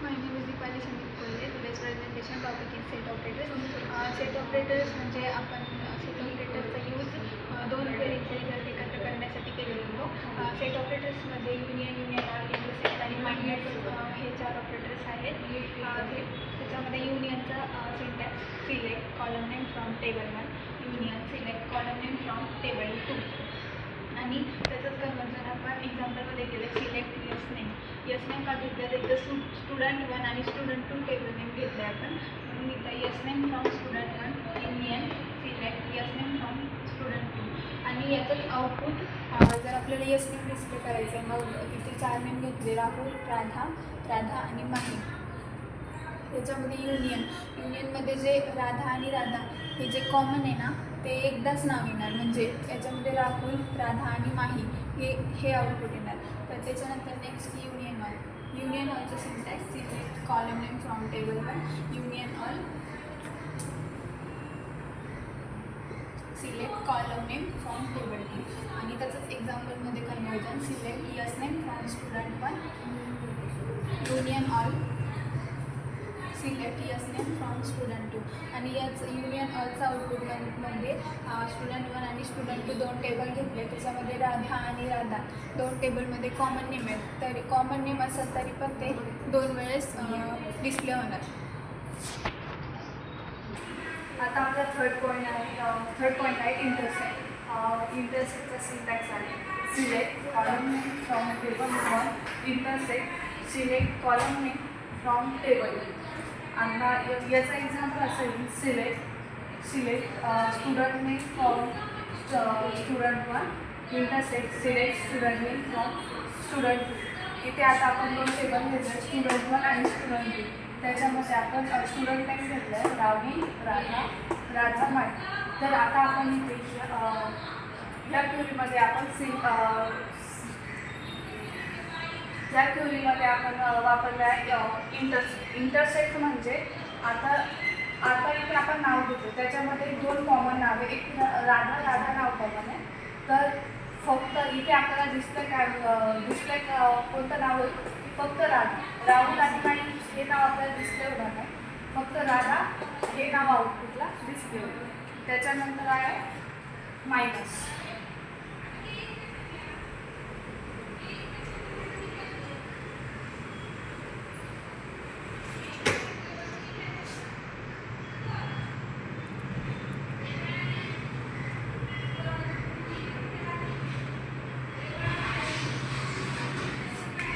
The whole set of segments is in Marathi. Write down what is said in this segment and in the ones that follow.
My name is Deepali Sandeep Kolle. Today's presentation topic is set operators. Set operators म्हणजे आपण set operators चा यूज दोन क्वेरीचे रिझल्ट एकत्र करण्यासाठी केलेला होतो. सेट ऑपरेटर्समध्ये युनियन ऑल इंटरसेक्ट आणि मायनस हे चार ऑपरेटर्स आहेत. त्याच्यामध्ये युनियनचा syntax select column name from table 1, union select column name from table 2 आणि त्याचंच कन्वर्जन आपण एक्झाम्पलमध्ये केलं. सिलेक्ट यस नेम का घेतलं तर इथं स्टुडंट 1 आणि स्टुडंट 2 टेबल नेम घेतले आपण. म्हणून इथं yes name from student 1 union select S name from student 2 आणि याचंच आउटपुट जर आपल्याला यस नेम डिस्प्ले करायचं आहे मग तिथे चार नेम घेतले राहुल, राधा आणि माही. त्याच्यामध्ये युनियनमध्ये जे राधा आणि राधा हे जे कॉमन आहे ना ते एकदाच नाव येणार, म्हणजे याच्यामध्ये राहुल, राधा आणि माही हे आउटपुट येणार. तर त्याच्यानंतर नेक्स्ट युनियन ऑलचं syntax select column name from table 1, union all select column name from table 2 आणि त्याचंच एक्झाम्पलमध्ये conversion select S name from student 1, union all select S name from student 2 आणि याच युनियन ऑलचा आउटपुटमध्ये स्टुडंट 1 आणि स्टुडंट 2 दोन टेबल घेतले. त्याच्यामध्ये राधा आणि राधा दोन टेबलमध्ये कॉमन नेम आहेत. तरी कॉमन नेम असेल तरी पण ते दोन वेळेस डिस्प्ले होणार. आता आपला थर्ड पॉईंट आहे इंटरसेक्टचा सिंटॅक्स आहे select column name from table 1, intersect select column name from table. आणि याचा एक्झाम्पल असेल select student name from student 1, intersect select student name from student 2. इथे आता आपण दोन टेबल घेतले स्टुडंट 1 आणि स्टुडंट 2. त्याच्यामध्ये आपण स्टुडंट नेम घेतलं आहे राहुल, राधा, माही. तर आता आपण इथे ह्या क्वेरीमध्ये आपण वापरलं आहे इंटरसेक्ट म्हणजे आता इथे आपण नाव घेतो त्याच्यामध्ये दोन कॉमन नावे, एक राधा नाव कॉमन आहे. तर फक्त इथे आपल्याला दिसतंय कोणतं नाव होईल, फक्त राहुल आणि माही हे नाव आपल्याला डिस्प्ले होणार नाही, फक्त राधा हे नाव आउटपुटला डिस्प्ले होईल. त्याच्यानंतर आहे मायनस.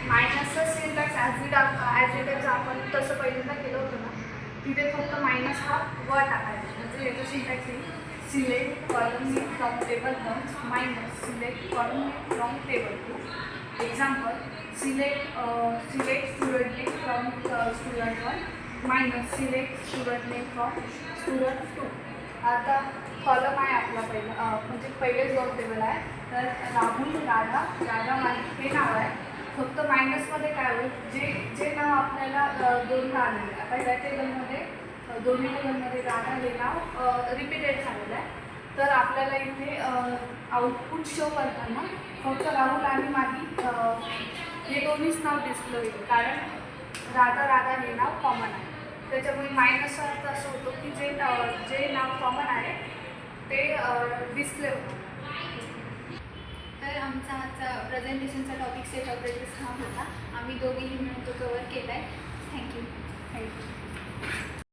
मायनसचं सिंटॅक्स ॲज इट इज आपण तसं पहिल्यांदा केलं होतं ना, तिथे फक्त मायनस हा वर टाकायचा. म्हणजे याचं सिंटॅक्स येईल select column name from table 1 minus select column name from table 2. Example select student name from student 1 minus select student name from student 2. आता कॉलम आहे आपला म्हणजे पहिलेच दोन टेबल आहे. तर राहुल, राधा माही हे नाव आहे. फक्त मायनसमध्ये काय होईल, जे नाव आपल्याला दोन आलेलं आहे. आता या टेबलमध्ये दोन्ही टेबलमध्ये राधा हे नाव रिपीटेड झालेलं आहे. तर आपल्याला इथे आउटपुट शो करताना फक्त राहुल आणि माही हे दोन्हीच नाव डिस्प्ले होईल, कारण राधा हे नाव कॉमन आहे. त्याच्यामुळे मायनसचा अर्थ असं होतो की जे नाव कॉमन आहे ते डिस्प्ले होतं. तर आमचा आजचा प्रेझेंटेशनचा टॉपिक सेट ऑपरेटर्स हा होता. आम्ही दोघीही मिळून तो कवर केला आहे.